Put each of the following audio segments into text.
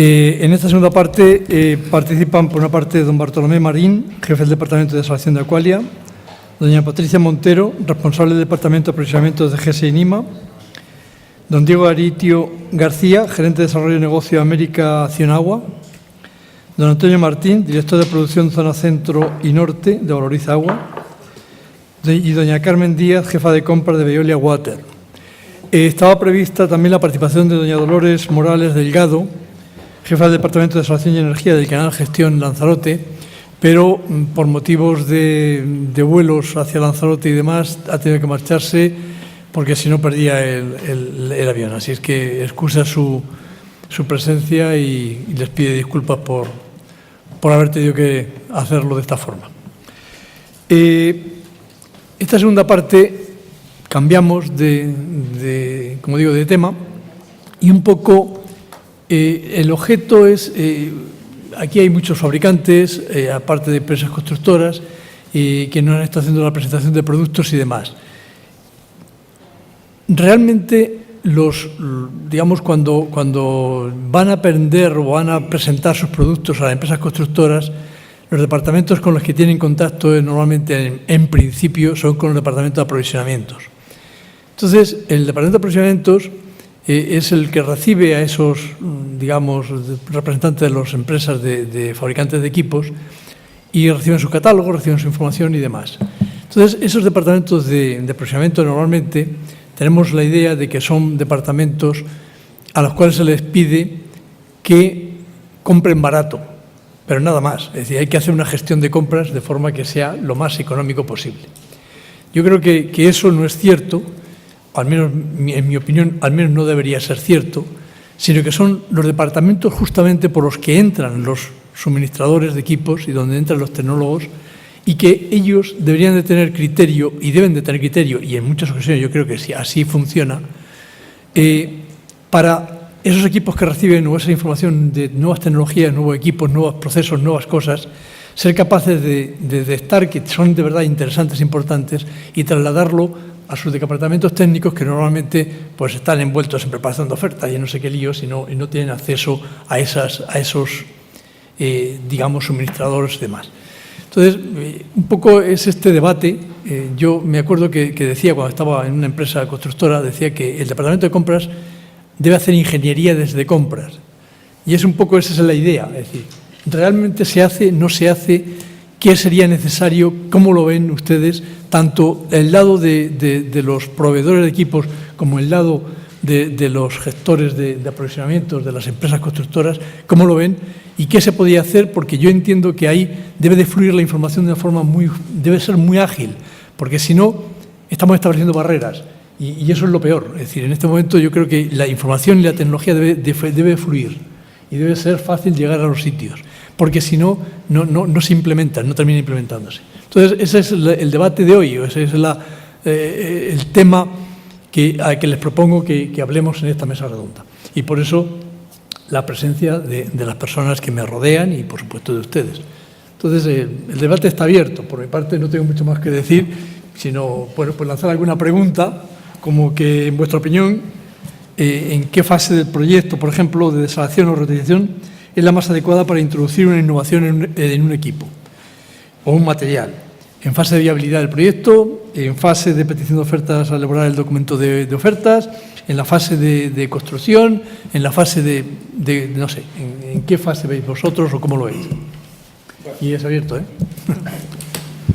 En esta segunda parte participan, por una parte, don Bartolomé Marín, jefe del Departamento de Desalación de Aqualia, doña Patricia Montero, responsable del Departamento de Aprovisionamientos de GESE y NIMA, don Diego Aritio García, gerente de Desarrollo de Negocio de América Accionagua, don Antonio Martín, director de Producción Zona Centro y Norte de Valoriza Agua, y doña Carmen Díaz, jefa de compras de Veolia Water. Estaba prevista también la participación de doña Dolores Morales Delgado, jefa del Departamento de Desalación y Energía del Canal Gestión Lanzarote, pero por motivos de vuelos hacia Lanzarote y demás ha tenido que marcharse porque si no perdía el avión. Así es que excusa su presencia y les pide disculpas por haber tenido que hacerlo de esta forma. Esta segunda parte cambiamos como digo, de tema y un poco el objeto es, aquí hay muchos fabricantes, aparte de empresas constructoras, que nos han estado haciendo la presentación de productos y demás. Realmente, digamos, cuando van a vender o van a presentar sus productos a las empresas constructoras, los departamentos con los que tienen contacto normalmente, en principio, son con los departamentos de aprovisionamientos. Entonces, el departamento de aprovisionamientos es el que recibe a esos, digamos, representantes de las empresas de fabricantes de equipos y reciben su catálogo, reciben su información y demás. Entonces, esos departamentos de aprovisionamiento normalmente tenemos la idea de que son departamentos a los cuales se les pide que compren barato, pero nada más. Es decir, hay que hacer una gestión de compras de forma que sea lo más económico posible. Yo creo que eso no es cierto. Al menos, en mi opinión, al menos no debería ser cierto, sino que son los departamentos justamente por los que entran los suministradores de equipos y donde entran los tecnólogos y que ellos deberían de tener criterio y deben de tener criterio, y en muchas ocasiones yo creo que sí, así funciona, para esos equipos que reciben o esa información de nuevas tecnologías, nuevos equipos, nuevos procesos, nuevas cosas, ser capaces de detectar que son de verdad interesantes, importantes y trasladarlo a sus departamentos técnicos que normalmente pues están envueltos en preparación de ofertas y no sé qué líos y no tienen acceso a esos digamos, suministradores y demás. Entonces, un poco es este debate. Yo me acuerdo que decía, cuando estaba en una empresa constructora, decía que el departamento de compras debe hacer ingeniería desde compras. Y es un poco esa es la idea. Es decir, ¿realmente se hace, no se hace? ¿Qué sería necesario? ¿Cómo lo ven ustedes? Tanto el lado de los proveedores de equipos como el lado de los gestores de aprovisionamientos de las empresas constructoras, ¿cómo lo ven? ¿Y qué se podía hacer? Porque yo entiendo que ahí debe de fluir la información de una forma debe ser muy ágil, porque si no, estamos estableciendo barreras y eso es lo peor. Es decir, en este momento yo creo que la información y la tecnología debe fluir y debe ser fácil llegar a los sitios, porque si no, no se implementan, no termina implementándose. Entonces, ese es el debate de hoy, ese es el tema al que les propongo que hablemos en esta mesa redonda. Y por eso la presencia de las personas que me rodean y, por supuesto, de ustedes. Entonces, el debate está abierto. Por mi parte, no tengo mucho más que decir, sino pues lanzar alguna pregunta, como que, en vuestra opinión, en qué fase del proyecto, por ejemplo, de desalación o reutilización, es la más adecuada para introducir una innovación en un equipo o un material. En fase de viabilidad del proyecto, en fase de petición de ofertas al elaborar el documento de ofertas, en la fase de construcción, en la fase de no sé, ¿en qué fase veis vosotros o cómo lo veis? Y es abierto, ¿eh?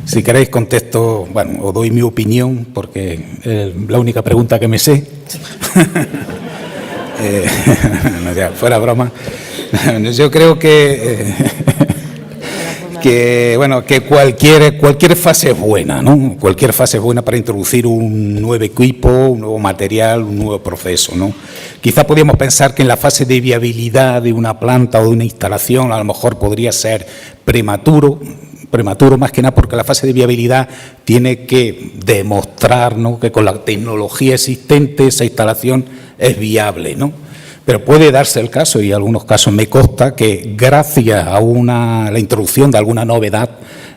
Si queréis contesto, bueno, os doy mi opinión, porque es la única pregunta que me sé. No, ya, fuera broma. Yo creo que cualquier fase es buena, ¿no? Cualquier fase es buena para introducir un nuevo equipo, un nuevo material, un nuevo proceso, ¿no? Quizá podríamos pensar que en la fase de viabilidad de una planta o de una instalación a lo mejor podría ser prematuro más que nada porque la fase de viabilidad tiene que demostrar, ¿no?, que con la tecnología existente esa instalación es viable, ¿no? Pero puede darse el caso, y en algunos casos me consta, que gracias a la introducción de alguna novedad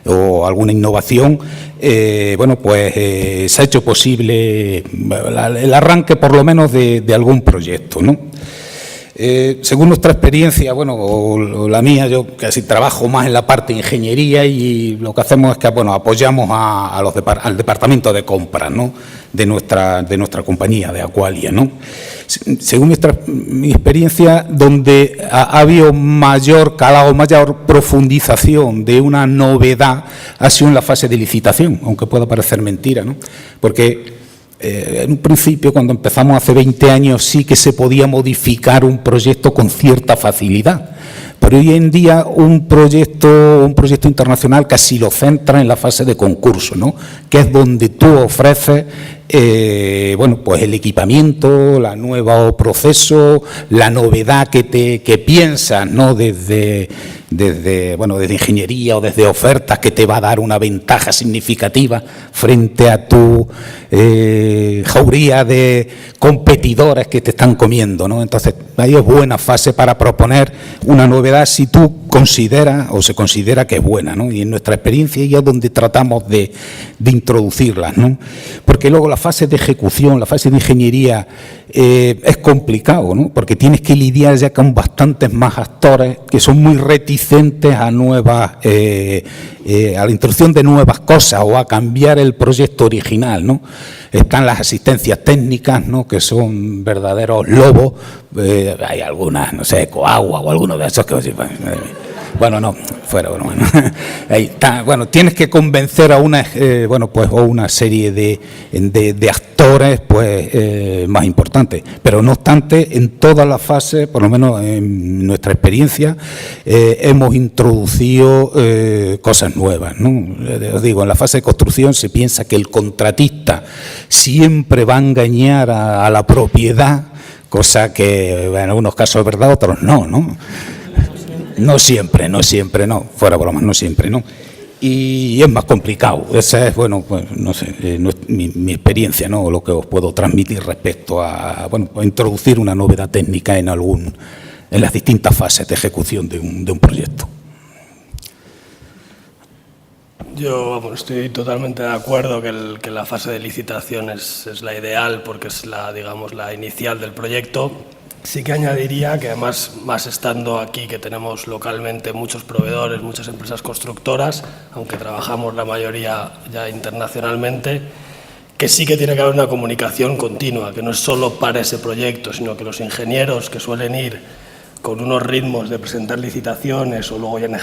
o alguna innovación, se ha hecho posible el arranque por lo menos de algún proyecto, ¿no? Según nuestra experiencia, bueno, o la mía, yo casi trabajo más en la parte de ingeniería y lo que hacemos es que, bueno, apoyamos al departamento de compras, ¿no?, de nuestra compañía, de Aqualia, ¿no? Según mi experiencia, donde ha habido mayor calado, mayor profundización de una novedad ha sido en la fase de licitación, aunque pueda parecer mentira, ¿no? Porque en un principio, cuando empezamos hace 20 años, sí que se podía modificar un proyecto con cierta facilidad. Pero hoy en día un proyecto internacional casi lo centra en la fase de concurso, ¿no?, que es donde tú ofreces bueno, pues el equipamiento, el nuevo proceso, la novedad que piensas, ¿no?, desde ingeniería o desde ofertas, que te va a dar una ventaja significativa frente a tu jauría de competidores que te están comiendo, ¿no? Entonces, ahí es buena fase para proponer una novedad si tú consideras o se considera que es buena, ¿no? Y en nuestra experiencia ya es donde tratamos de introducirlas, ¿no? Porque luego la fase de ejecución, la fase de ingeniería es complicado, ¿no? Porque tienes que lidiar ya con bastantes más actores que son muy reticentes a nuevas, a la introducción de nuevas cosas o a cambiar el proyecto original, ¿no? Están las asistencias técnicas, ¿no?, que son verdaderos lobos. Hay algunas, no sé, Coagua o alguno de esos que... Bueno, no, fuera, bueno, ahí está. Bueno, tienes que convencer a una, o una serie de actores, pues, más importantes. Pero no obstante, en todas las fases, por lo menos en nuestra experiencia, hemos introducido cosas nuevas, ¿no? Os digo, en la fase de construcción se piensa que el contratista siempre va a engañar a la propiedad, cosa que en algunos casos es verdad, otros no, ¿no? No siempre, fuera bromas, no siempre, ¿no? Y es más complicado. Esa es, bueno, pues no sé, mi experiencia, ¿no?, lo que os puedo transmitir respecto a introducir una novedad técnica en las distintas fases de ejecución de un proyecto. Yo estoy totalmente de acuerdo que la fase de licitación es la ideal, porque es la inicial del proyecto. Sí que añadiría que además, más estando aquí, que tenemos localmente muchos proveedores, muchas empresas constructoras, aunque trabajamos la mayoría ya internacionalmente, que sí que tiene que haber una comunicación continua, que no es solo para ese proyecto, sino que los ingenieros que suelen ir con unos ritmos de presentar licitaciones o luego ya en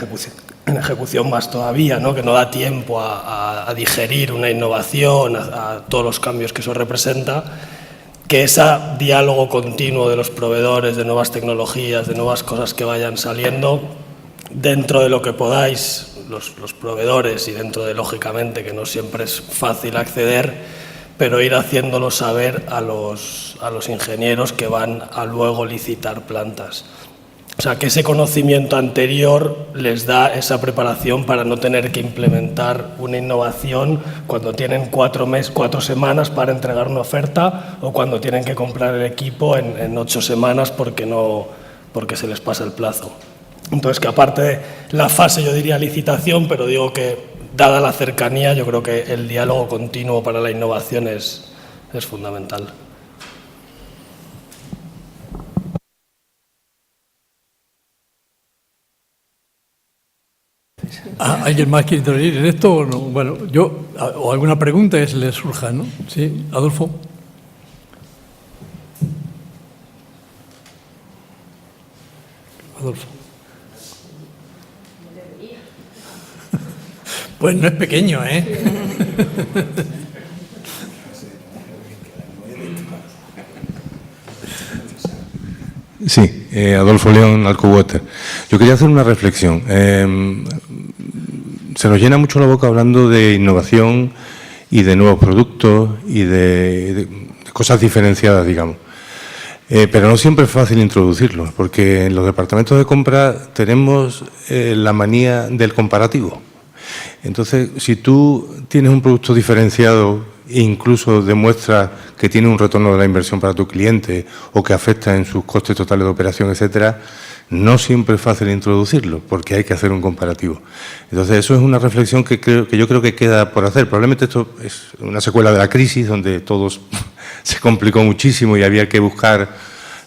ejecución más todavía, ¿no?, que no da tiempo a digerir una innovación, a todos los cambios que eso representa, que ese diálogo continuo de los proveedores, de nuevas tecnologías, de nuevas cosas que vayan saliendo, dentro de lo que podáis, los proveedores, y dentro de, lógicamente, que no siempre es fácil acceder, pero ir haciéndolo saber a los ingenieros que van a luego licitar plantas. O sea, que ese conocimiento anterior les da esa preparación para no tener que implementar una innovación cuando tienen 4 semanas para entregar una oferta, o cuando tienen que comprar el equipo en 8 semanas porque se les pasa el plazo. Entonces, que aparte de la fase, yo diría licitación, pero digo que, dada la cercanía, yo creo que el diálogo continuo para la innovación es fundamental. ¿Alguien más quiere intervenir en esto o no? Bueno, o alguna pregunta que se les surja, ¿no? Sí, Adolfo. Pues no es pequeño, ¿eh? Sí, Adolfo León, Alcowater. Yo quería hacer una reflexión. Se nos llena mucho la boca hablando de innovación y de nuevos productos y de cosas diferenciadas, digamos. Pero no siempre es fácil introducirlos, porque en los departamentos de compra tenemos la manía del comparativo. Entonces, si tú tienes un producto diferenciado e incluso demuestras que tiene un retorno de la inversión para tu cliente o que afecta en sus costes totales de operación, etcétera, no siempre es fácil introducirlo, porque hay que hacer un comparativo. Entonces, eso es una reflexión que yo creo que queda por hacer. Probablemente esto es una secuela de la crisis, donde todo se complicó muchísimo y había que buscar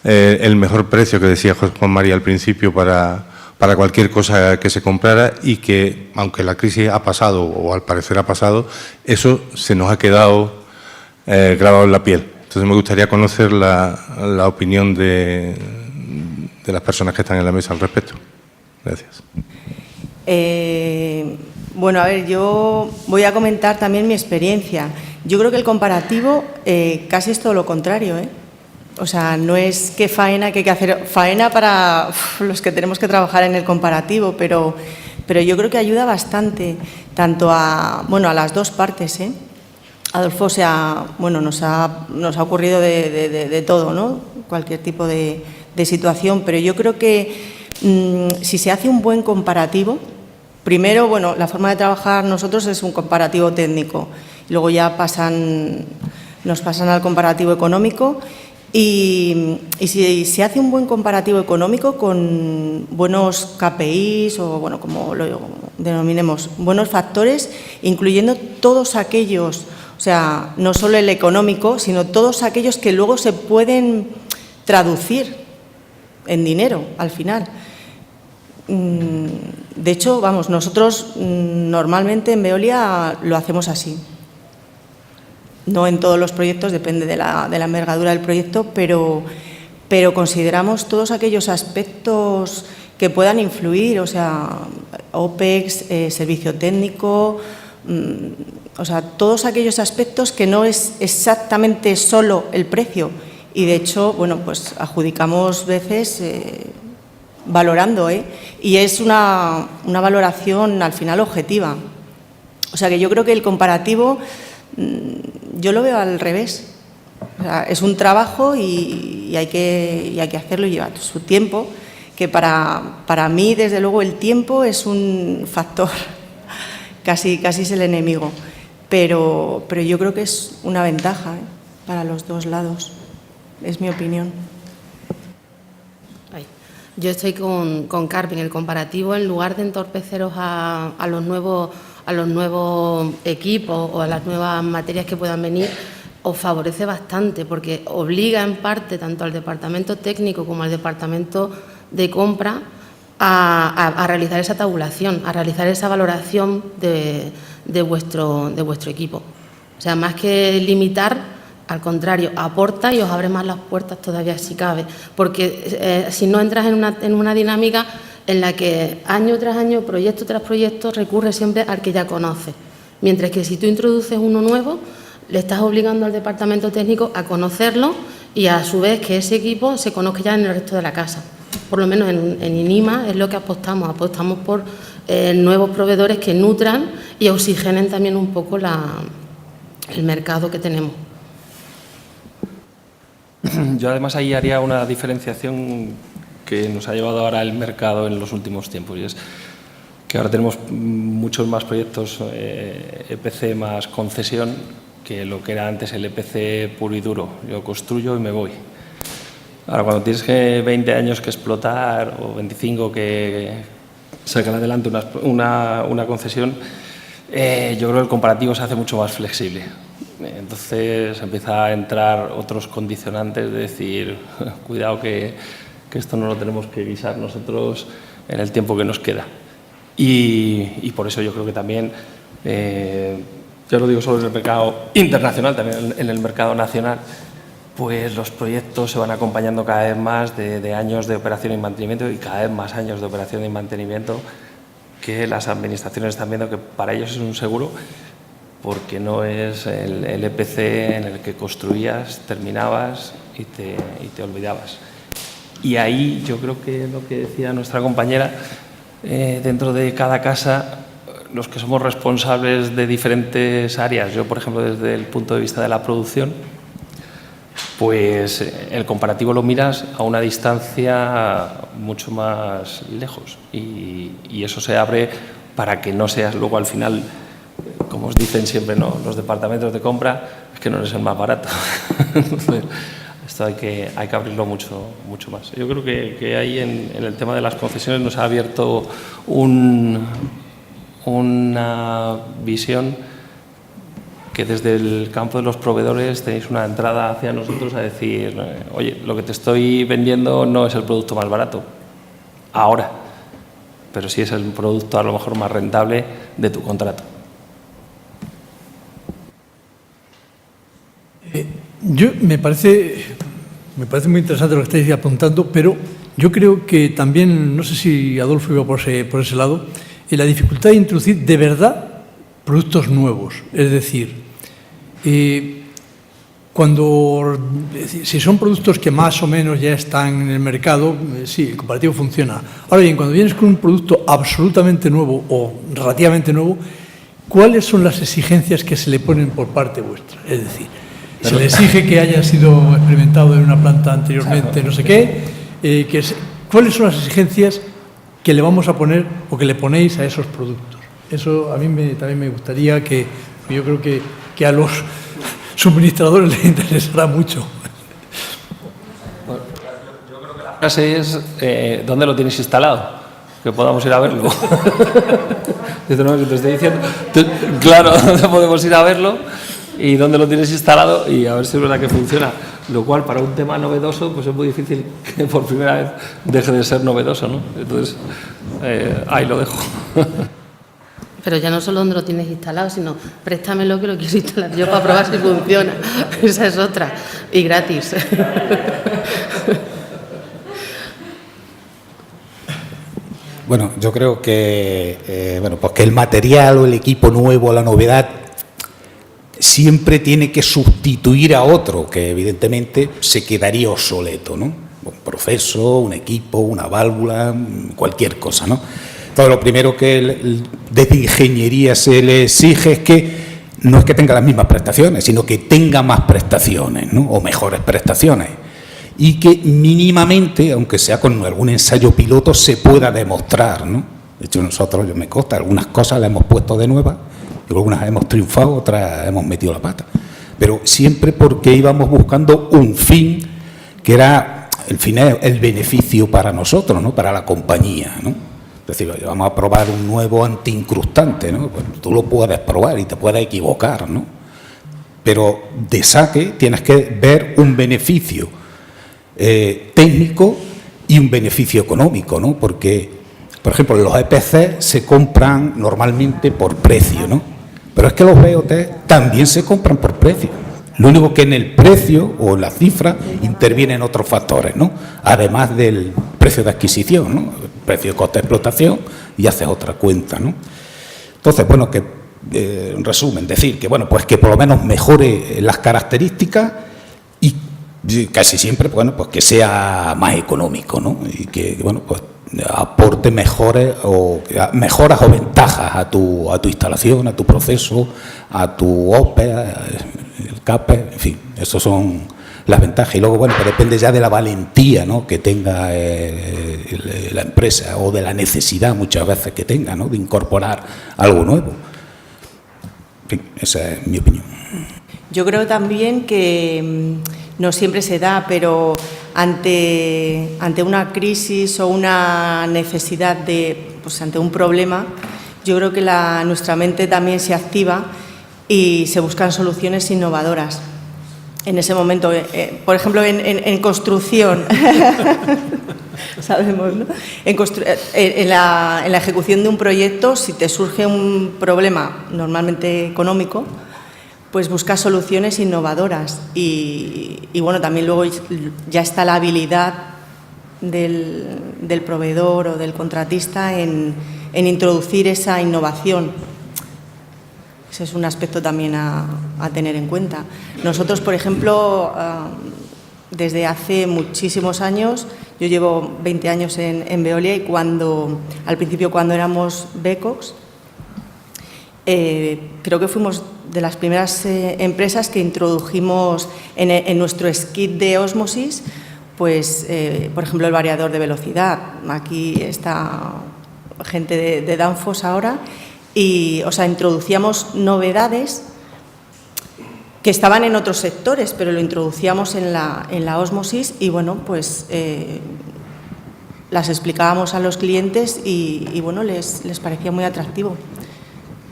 el mejor precio que decía Juan María al principio para cualquier cosa que se comprara, y que, aunque la crisis ha pasado, o al parecer ha pasado, eso se nos ha quedado grabado en la piel. Entonces me gustaría conocer la opinión de las personas que están en la mesa al respecto. Gracias. Bueno, a ver, yo voy a comentar también mi experiencia. Yo creo que el comparativo casi es todo lo contrario, ¿eh? O sea, no es que faena, que hay que hacer faena para los que tenemos que trabajar en el comparativo, pero yo creo que ayuda bastante, tanto a las dos partes, ¿eh? Adolfo, o sea, bueno, nos ha ocurrido de todo, ¿no? Cualquier tipo de situación, pero yo creo que si se hace un buen comparativo, primero, bueno, la forma de trabajar nosotros es un comparativo técnico, luego ya nos pasan al comparativo económico. Y si se hace un buen comparativo económico con buenos KPIs o, bueno, como lo denominemos, buenos factores, incluyendo todos aquellos, o sea, no solo el económico, sino todos aquellos que luego se pueden traducir en dinero al final. De hecho, vamos, nosotros normalmente en Veolia lo hacemos así. No en todos los proyectos, depende de la envergadura del proyecto, pero consideramos todos aquellos aspectos que puedan influir, o sea, OPEX, servicio técnico, o sea, todos aquellos aspectos que no es exactamente solo el precio. Y de hecho, bueno, pues adjudicamos veces valorando, y es una valoración al final objetiva. O sea, que yo creo que el comparativo yo lo veo al revés. O sea, es un trabajo y hay que hacerlo y lleva su tiempo, que para mí, desde luego, el tiempo es un factor, casi es el enemigo, pero yo creo que es una ventaja, para los dos lados, es mi opinión. Yo estoy con Carmen. El comparativo, en lugar de entorpeceros a los nuevos equipos o a las nuevas materias que puedan venir, os favorece bastante, porque obliga en parte tanto al departamento técnico como al departamento de compra a realizar esa tabulación, a realizar esa valoración de vuestro equipo. O sea, más que limitar, al contrario, aporta y os abre más las puertas todavía si cabe, porque si no entras en una dinámica en la que año tras año, proyecto tras proyecto, recurre siempre al que ya conoces. Mientras que si tú introduces uno nuevo, le estás obligando al departamento técnico a conocerlo y a su vez que ese equipo se conozca ya en el resto de la casa. Por lo menos en INIMA es lo que apostamos por nuevos proveedores que nutran y oxigenen también un poco el mercado que tenemos. Yo además ahí haría una diferenciación que nos ha llevado ahora el mercado en los últimos tiempos, y es que ahora tenemos muchos más proyectos EPC más concesión que lo que era antes el EPC puro y duro. Yo construyo y me voy. Ahora, cuando tienes 20 años que explotar o 25 que sacar adelante una concesión, yo creo que el comparativo se hace mucho más flexible. Entonces empieza a entrar otros condicionantes de decir, cuidado que esto no lo tenemos que guisar nosotros en el tiempo que nos queda. Y por eso yo creo que también, yo lo digo solo en el mercado internacional, también en el mercado nacional, pues los proyectos se van acompañando cada vez más de años de operación y mantenimiento, y cada vez más años de operación y mantenimiento, que las administraciones están viendo que para ellos es un seguro, porque no es el EPC en el que construías, terminabas y te olvidabas. Y ahí yo creo que lo que decía nuestra compañera, dentro de cada casa, los que somos responsables de diferentes áreas, yo por ejemplo desde el punto de vista de la producción, pues el comparativo lo miras a una distancia mucho más lejos, y eso se abre para que no seas luego al final, como os dicen siempre, ¿no?, los departamentos de compra, es que no eres el más barato. Entonces, esto hay que abrirlo mucho más. Yo creo que ahí en el tema de las concesiones nos ha abierto una visión que desde el campo de los proveedores tenéis una entrada hacia nosotros a decir, oye, lo que te estoy vendiendo no es el producto más barato, ahora, pero sí es el producto a lo mejor más rentable de tu contrato. Me parece muy interesante lo que estáis apuntando, pero yo creo que también, no sé si Adolfo iba por ese lado, la dificultad de introducir de verdad productos nuevos. Es decir, si son productos que más o menos ya están en el mercado, sí, el comparativo funciona. Ahora bien, cuando vienes con un producto absolutamente nuevo o relativamente nuevo, ¿cuáles son las exigencias que se le ponen por parte vuestra? Es decir, se le exige que haya sido experimentado en una planta anteriormente, no sé qué. ¿Cuáles son las exigencias que le vamos a poner o que le ponéis a esos productos? Eso a mí también me gustaría que, yo creo que a los suministradores les interesará mucho. Bueno, yo creo que la frase es ¿dónde lo tienes instalado? Que podamos ir a verlo. Esto no es lo que te estoy diciendo. Claro, ¿dónde podemos ir a verlo? Y dónde lo tienes instalado y a ver si es verdad que funciona. Lo cual, para un tema novedoso, pues es muy difícil que por primera vez deje de ser novedoso, ¿no? Entonces, ahí lo dejo. Pero ya no solo dónde lo tienes instalado, sino préstamelo que lo quiero instalar yo para probar si funciona. Esa es otra. Y gratis. Bueno, yo creo que, pues que el material o el equipo nuevo, la novedad, siempre tiene que sustituir a otro, que evidentemente se quedaría obsoleto, ¿no? Un proceso, un equipo, una válvula, cualquier cosa, ¿no? Entonces, lo primero que desde ingeniería se le exige es que no es que tenga las mismas prestaciones, sino que tenga más prestaciones, ¿no? O mejores prestaciones. Y que mínimamente, aunque sea con algún ensayo piloto, se pueda demostrar, ¿no? De hecho, nosotros, yo me consta, algunas cosas las hemos puesto de nuevas, y algunas hemos triunfado, otras hemos metido la pata. Pero siempre porque íbamos buscando un fin que era, el fin es el beneficio para nosotros, ¿no? Para la compañía, ¿no? Es decir, vamos a probar un nuevo antiincrustante, ¿no? Pues tú lo puedes probar y te puedes equivocar, ¿no? Pero de saque tienes que ver un beneficio técnico y un beneficio económico, ¿no? Porque, por ejemplo, los EPC se compran normalmente por precio, ¿no? Pero es que los BOT también se compran por precio. Lo único que en el precio o en la cifra intervienen otros factores, ¿no? Además del precio de adquisición, ¿no? El precio de coste de explotación, y haces otra cuenta, ¿no? Entonces, bueno, que en resumen, decir que, bueno, pues que por lo menos mejore las características y casi siempre, bueno, pues que sea más económico, ¿no? Y que, bueno, pues aporte mejoras o ventajas a tu instalación, a tu proceso, a tu OPE, el CAPE, en fin, esas son las ventajas. Y luego, bueno, pues depende ya de la valentía, ¿no? Que tenga la empresa, o de la necesidad muchas veces que tenga, ¿no? De incorporar algo nuevo. En fin, esa es mi opinión. Yo creo también que no siempre se da, pero ante una crisis o una necesidad pues ante un problema, yo creo que nuestra mente también se activa y se buscan soluciones innovadoras. En ese momento, por ejemplo, en construcción, sabemos, ¿no? En la ejecución de un proyecto, si te surge un problema normalmente económico, pues buscas soluciones innovadoras y bueno, también luego ya está la habilidad del proveedor o del contratista en introducir esa innovación. Ese es un aspecto también a tener en cuenta. Nosotros, por ejemplo, desde hace muchísimos años, yo llevo 20 años en Veolia, y al principio cuando éramos Becox, creo que fuimos de las primeras empresas que introdujimos en nuestro skid de ósmosis, pues, por ejemplo, el variador de velocidad. Aquí está gente de Danfoss ahora, y, o sea, introducíamos novedades que estaban en otros sectores, pero lo introducíamos en la ósmosis y, bueno, pues las explicábamos a los clientes y bueno, les parecía muy atractivo.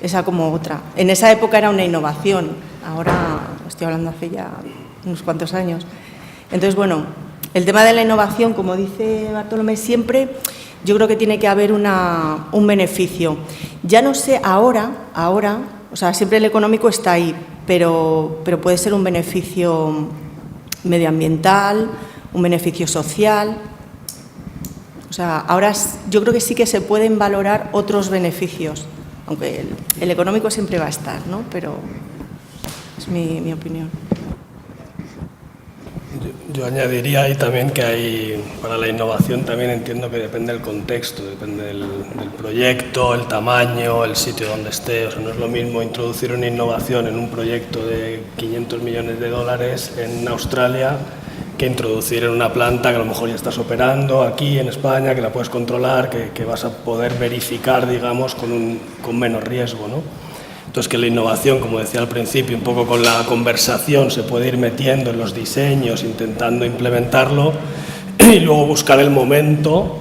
Esa como otra. En esa época era una innovación. Ahora estoy hablando hace ya unos cuantos años. Entonces, bueno, el tema de la innovación, como dice Bartolomé siempre, yo creo que tiene que haber un beneficio. Ya no sé ahora, o sea, siempre el económico está ahí, pero puede ser un beneficio medioambiental, un beneficio social. O sea, ahora yo creo que sí que se pueden valorar otros beneficios, aunque el económico siempre va a estar, ¿no? Pero es mi opinión. Yo añadiría ahí también que hay, para la innovación también entiendo que depende del contexto, depende del proyecto, el tamaño, el sitio donde esté. O sea, no es lo mismo introducir una innovación en un proyecto de 500 millones de dólares en Australia que introducir en una planta que a lo mejor ya estás operando aquí en España, que la puedes controlar, que vas a poder verificar, digamos, con menos riesgo, ¿no? Entonces, que la innovación, como decía al principio, un poco con la conversación se puede ir metiendo en los diseños, intentando implementarlo y luego buscar el momento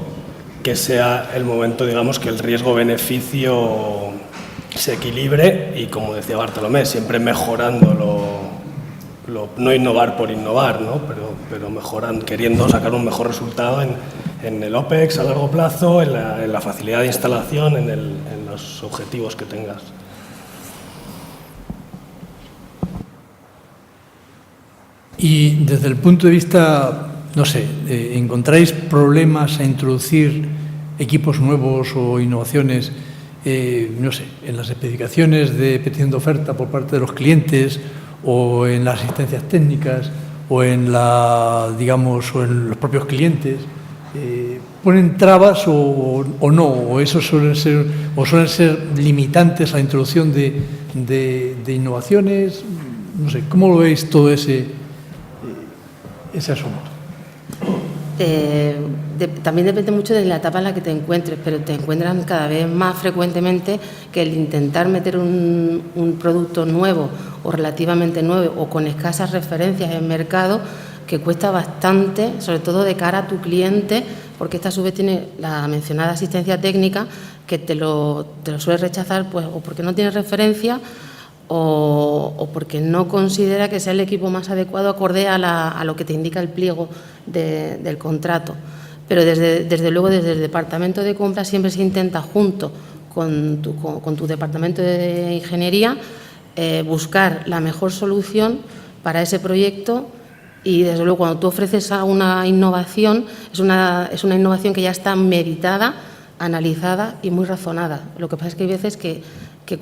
que sea el momento, digamos, que el riesgo-beneficio se equilibre y, como decía Bartolomé, siempre mejorando no innovar por innovar, ¿no? pero mejorando, queriendo sacar un mejor resultado en el OPEX a largo plazo, en la facilidad de instalación, en los objetivos que tengas. Y desde el punto de vista, no sé, ¿encontráis problemas a introducir equipos nuevos o innovaciones, no sé, en las especificaciones de petición de oferta por parte de los clientes o en las asistencias técnicas o en digamos, o en los propios clientes? ¿Ponen trabas o no? ¿O eso suelen ser limitantes a la introducción de innovaciones? No sé, ¿cómo lo veis todo ese asunto? También depende mucho de la etapa en la que te encuentres, pero te encuentran cada vez más frecuentemente que el intentar meter un producto nuevo o relativamente nuevo o con escasas referencias en mercado, que cuesta bastante, sobre todo de cara a tu cliente, porque esta a su vez tiene la mencionada asistencia técnica, que te lo suele rechazar, pues, o porque no tiene referencia o porque no considera que sea el equipo más adecuado acorde a lo que te indica el pliego del contrato. Pero desde luego desde el departamento de compras siempre se intenta, junto con tu departamento de ingeniería, buscar la mejor solución para ese proyecto. Y desde luego cuando tú ofreces a una innovación, es una innovación que ya está meditada, analizada y muy razonada. Lo que pasa es que hay veces que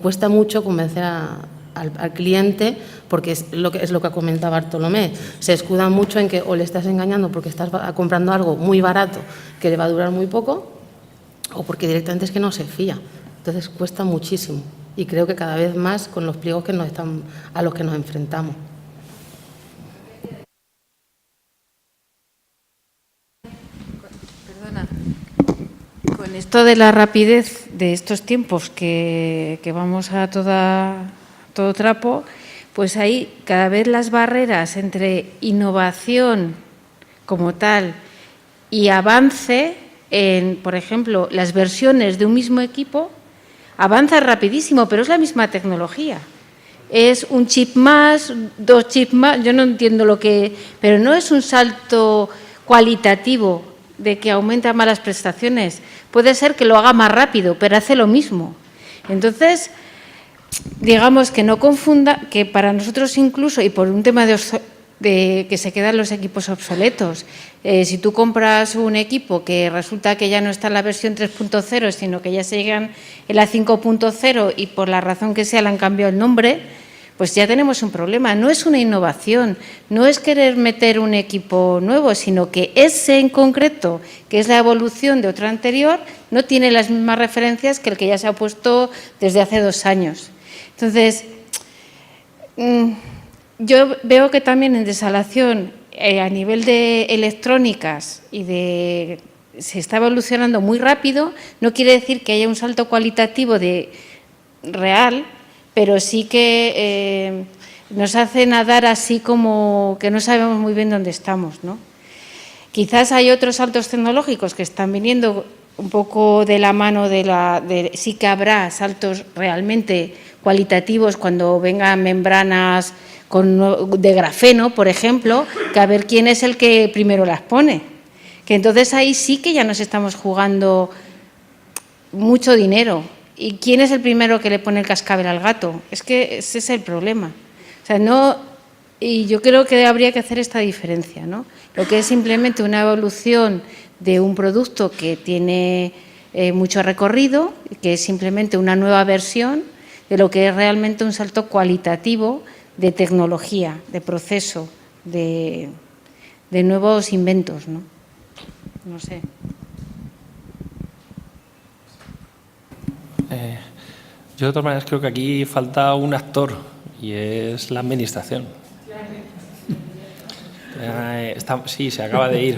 cuesta mucho convencer al cliente, porque es lo que ha comentado Bartolomé. Se escuda mucho en que o le estás engañando porque estás comprando algo muy barato que le va a durar muy poco, o porque directamente es que no se fía. Entonces cuesta muchísimo y creo que cada vez más con los pliegos a los que nos enfrentamos. Con esto de la rapidez de estos tiempos que vamos a todo trapo, pues ahí cada vez las barreras entre innovación como tal y avance en, por ejemplo, las versiones de un mismo equipo, avanza rapidísimo, pero es la misma tecnología. Es un chip más, 2 chips más, yo no entiendo pero no es un salto cualitativo de que aumenta más las prestaciones. Puede ser que lo haga más rápido, pero hace lo mismo. Entonces, digamos que no confunda, que para nosotros incluso, y por un tema de que se quedan los equipos obsoletos, si tú compras un equipo que resulta que ya no está en la versión 3.0, sino que ya se llegan en la 5.0 y por la razón que sea le han cambiado el nombre, pues ya tenemos un problema. No es una innovación, no es querer meter un equipo nuevo, sino que ese en concreto, que es la evolución de otro anterior, no tiene las mismas referencias que el que ya se ha puesto desde hace 2 años. Entonces, yo veo que también en desalación, a nivel de electrónicas se está evolucionando muy rápido. No quiere decir que haya un salto cualitativo real, pero sí que nos hace nadar así como que no sabemos muy bien dónde estamos, ¿no? Quizás hay otros saltos tecnológicos que están viniendo un poco de la mano sí que habrá saltos realmente cualitativos cuando vengan membranas de grafeno, por ejemplo, que a ver quién es el que primero las pone. Que entonces ahí sí que ya nos estamos jugando mucho dinero. ¿Y quién es el primero que le pone el cascabel al gato? Es que ese es el problema. O sea, no, y yo creo que habría que hacer esta diferencia, ¿no? Lo que es simplemente una evolución de un producto que tiene mucho recorrido, que es simplemente una nueva versión de lo que es realmente un salto cualitativo de tecnología, de proceso, de nuevos inventos, ¿no? No sé. Yo de todas maneras creo que aquí falta un actor y es la administración. Sí, se acaba de ir.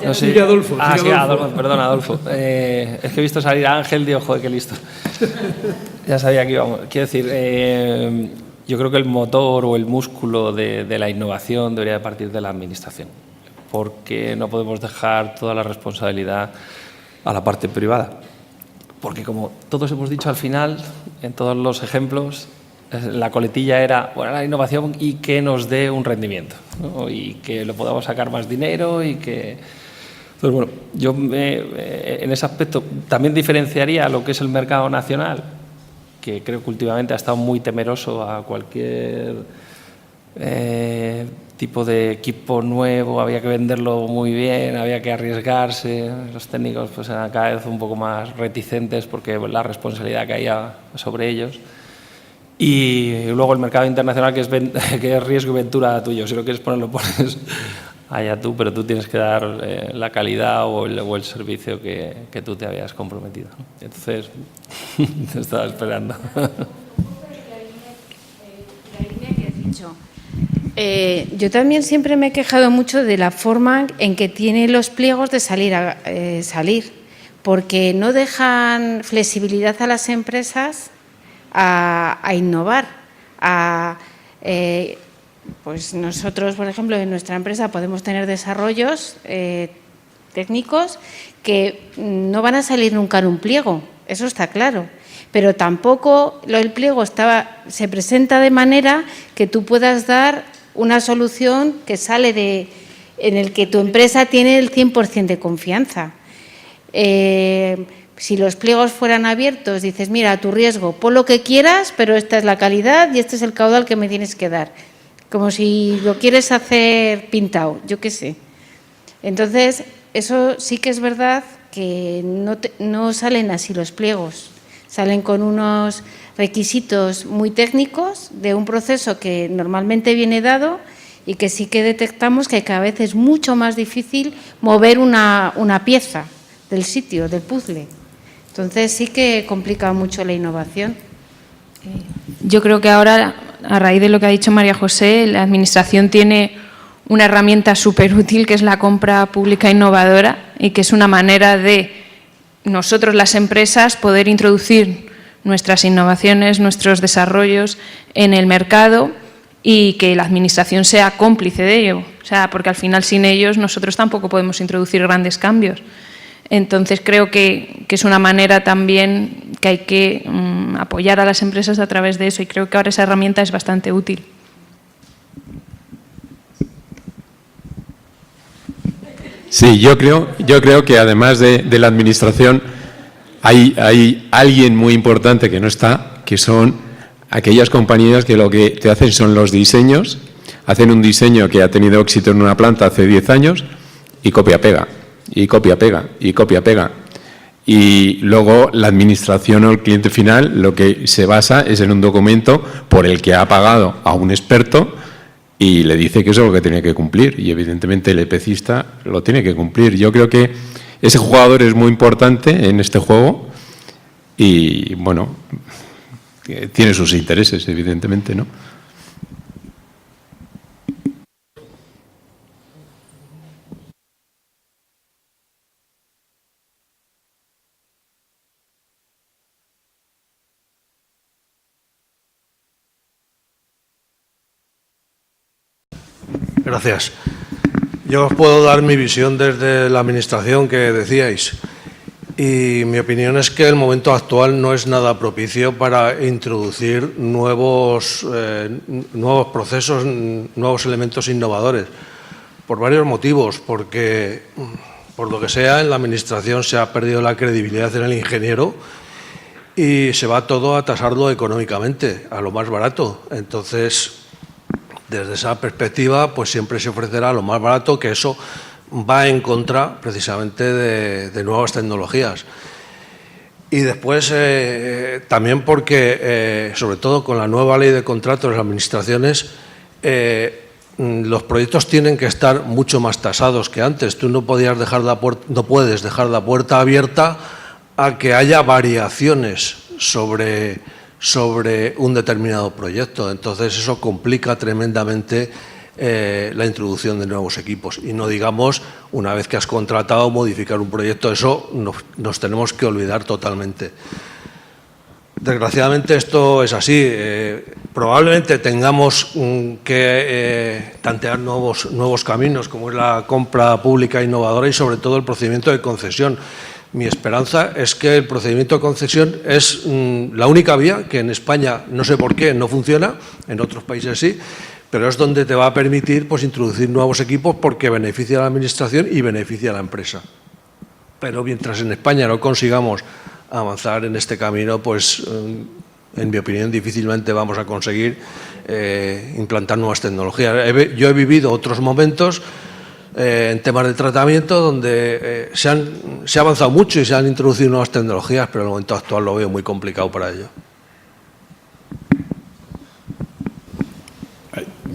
No sé. Sigue Adolfo. Sí, Adolfo, perdón, Adolfo. Es que he visto salir a Ángel, digo, joder, qué listo. Ya sabía que íbamos. Quiero decir, yo creo que el motor o el músculo de la innovación debería de partir de la administración, porque no podemos dejar toda la responsabilidad a la parte privada. Porque como todos hemos dicho al final, en todos los ejemplos, la coletilla era, bueno, la innovación y que nos dé un rendimiento, ¿no? Y que lo podamos sacar más dinero y que... Entonces, bueno, yo en ese aspecto también diferenciaría lo que es el mercado nacional, que creo que últimamente ha estado muy temeroso a cualquier tipo de equipo nuevo, había que venderlo muy bien, había que arriesgarse, los técnicos pues eran cada vez un poco más reticentes porque la responsabilidad caía sobre ellos. Y luego el mercado internacional, que es riesgo y ventura tuyo. Si lo quieres poner, lo pones allá tú, pero tú tienes que dar la calidad o el servicio que tú te habías comprometido, ¿no? Entonces, te estaba esperando. Yo también siempre me he quejado mucho de la forma en que tienen los pliegos de salir, porque no dejan flexibilidad a las empresas a innovar. Pues nosotros, por ejemplo, en nuestra empresa podemos tener desarrollos técnicos que no van a salir nunca en un pliego, eso está claro. Pero tampoco el pliego se presenta de manera que tú puedas dar una solución que sale en el que tu empresa tiene el 100% de confianza. Si los pliegos fueran abiertos, dices, mira, a tu riesgo, pon lo que quieras, pero esta es la calidad y este es el caudal que me tienes que dar. Como si lo quieres hacer pintado, yo qué sé. Entonces, eso sí que es verdad que no salen así los pliegos. Salen con unos requisitos muy técnicos de un proceso que normalmente viene dado y que sí que detectamos que cada vez es mucho más difícil mover una pieza del sitio, del puzzle. Entonces sí que complica mucho la innovación. Yo creo que ahora, a raíz de lo que ha dicho María José, la Administración tiene una herramienta súper útil que es la compra pública innovadora y que es una manera de nosotros, las empresas, poder introducir nuestras innovaciones, nuestros desarrollos en el mercado y que la Administración sea cómplice de ello. O sea, porque al final sin ellos nosotros tampoco podemos introducir grandes cambios. Entonces creo que es una manera también que hay que apoyar a las empresas a través de eso y creo que ahora esa herramienta es bastante útil. Sí, yo creo que además de la Administración hay alguien muy importante que no está, que son aquellas compañías que lo que te hacen son los diseños, hacen un diseño que ha tenido éxito en una planta hace 10 años y copia-pega. Y copia-pega, y copia-pega. Y luego la Administración o el cliente final lo que se basa es en un documento por el que ha pagado a un experto y le dice que eso es lo que tiene que cumplir. Y evidentemente el EPCista lo tiene que cumplir. Yo creo que ese jugador es muy importante en este juego y, bueno, tiene sus intereses, evidentemente, ¿no? Gracias. Yo os puedo dar mi visión desde la Administración que decíais. Y mi opinión es que el momento actual no es nada propicio para introducir nuevos procesos, nuevos elementos innovadores, por varios motivos, porque por lo que sea en la administración se ha perdido la credibilidad en el ingeniero y se va todo a tasarlo económicamente, a lo más barato. Entonces, desde esa perspectiva, pues siempre se ofrecerá lo más barato, que eso va en contra precisamente de nuevas tecnologías. Y después también porque, sobre todo con la nueva ley de contratos de las administraciones, los proyectos tienen que estar mucho más tasados que antes. Tú no puedes dejar la puerta abierta a que haya variaciones sobre un determinado proyecto. Entonces eso complica tremendamente la introducción de nuevos equipos. Y no digamos, una vez que has contratado, modificar un proyecto, eso nos tenemos que olvidar totalmente. Desgraciadamente esto es así. Probablemente tengamos que tantear nuevos caminos, como es la compra pública innovadora y sobre todo el procedimiento de concesión. Mi esperanza es que el procedimiento de concesión es la única vía que en España, no sé por qué, no funciona, en otros países sí, pero es donde te va a permitir pues, introducir nuevos equipos porque beneficia a la administración y beneficia a la empresa. Pero mientras en España no consigamos avanzar en este camino, pues en mi opinión difícilmente vamos a conseguir implantar nuevas tecnologías. Yo he vivido otros momentos en temas de tratamiento donde se ha avanzado mucho y se han introducido nuevas tecnologías, pero en el momento actual lo veo muy complicado para ello.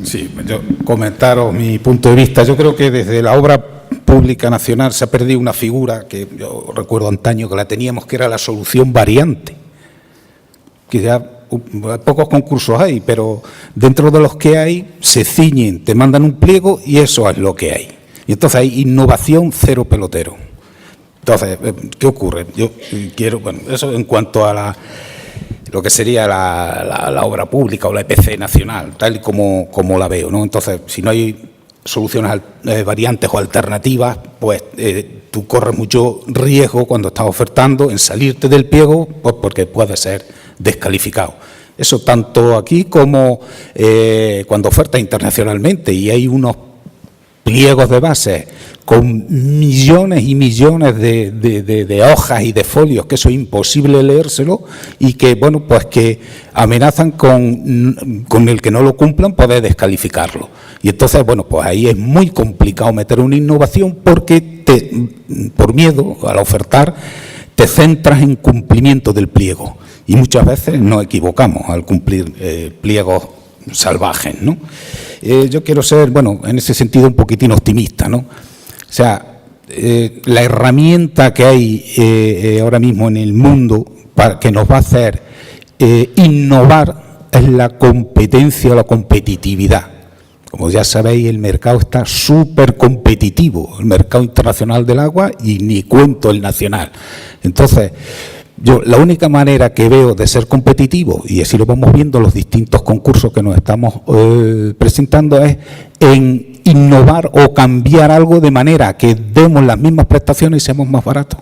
Sí, yo comentaros mi punto de vista. Yo creo que desde la obra pública nacional se ha perdido una figura que yo recuerdo antaño que la teníamos, que era la solución variante, que ya pocos concursos hay, pero dentro de los que hay se ciñen, te mandan un pliego y eso es lo que hay. Y entonces hay innovación cero pelotero. Entonces, ¿qué ocurre? Yo quiero, bueno, eso en cuanto a lo que sería la obra pública o la EPC nacional, tal y como la veo, ¿no? Entonces, si no hay soluciones variantes o alternativas, pues tú corres mucho riesgo cuando estás ofertando en salirte del pliego, pues porque puedes ser descalificado. Eso tanto aquí como cuando ofertas internacionalmente y hay unos pliegos de base con millones y millones de hojas y de folios, que eso es imposible leérselo y que, bueno, pues que amenazan con el que no lo cumplan poder descalificarlo. Y entonces, bueno, pues ahí es muy complicado meter una innovación porque por miedo al ofertar te centras en cumplimiento del pliego y muchas veces nos equivocamos al cumplir pliegos salvajes, ¿no? Yo quiero ser, bueno, en ese sentido un poquitín optimista, ¿no? O sea, la herramienta que hay ahora mismo en el mundo que nos va a hacer innovar es la competencia o la competitividad. Como ya sabéis, el mercado está súper competitivo, el mercado internacional del agua y ni cuento el nacional. Entonces, yo la única manera que veo de ser competitivo, y así lo vamos viendo en los distintos concursos que nos estamos presentando, es en innovar o cambiar algo de manera que demos las mismas prestaciones y seamos más baratos.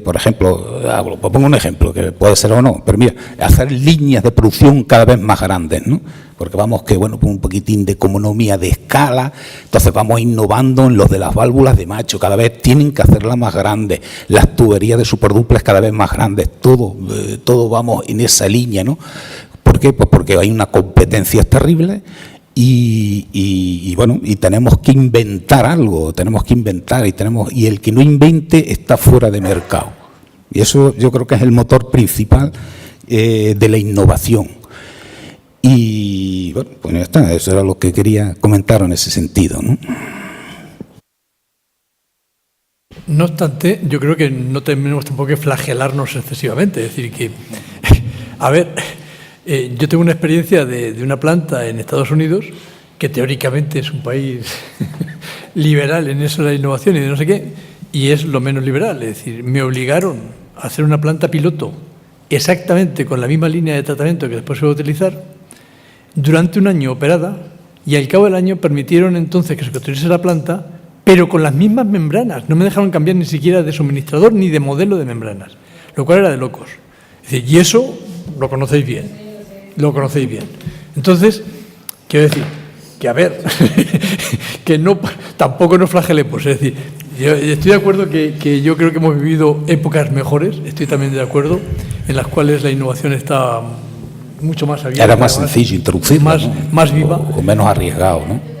Por ejemplo, pongo un ejemplo que puede ser o no, pero mira, hacer líneas de producción cada vez más grandes, ¿no? Porque vamos que, bueno, un poquitín de economía de escala, entonces vamos innovando en los de las válvulas de macho, cada vez tienen que hacerlas más grandes, las tuberías de superduples cada vez más grandes, todo vamos en esa línea, ¿no? ¿Por qué? Pues porque hay una competencia terrible. Y bueno, y tenemos que inventar algo, y el que no invente está fuera de mercado. Y eso yo creo que es el motor principal de la innovación. Y bueno, pues ya está, eso era lo que quería comentar en ese sentido, ¿no? No obstante, yo creo que no tenemos tampoco que flagelarnos excesivamente, es decir, que, a ver, yo tengo una experiencia de una planta en Estados Unidos, que teóricamente es un país liberal en eso de la innovación y de no sé qué, y es lo menos liberal. Es decir, me obligaron a hacer una planta piloto exactamente con la misma línea de tratamiento que después se va a utilizar, durante un año operada, y al cabo del año permitieron entonces que se construyese la planta pero con las mismas membranas. No me dejaron cambiar ni siquiera de suministrador ni de modelo de membranas, lo cual era de locos. Es decir, y eso lo conocéis bien, Entonces, quiero decir que, a ver, que no, tampoco nos flagelemos. Es decir, yo estoy de acuerdo que yo creo que hemos vivido épocas mejores, estoy también de acuerdo, en las cuales la innovación está mucho más abierta. Era más sencillo introducirla, más viva. O menos arriesgado, ¿no?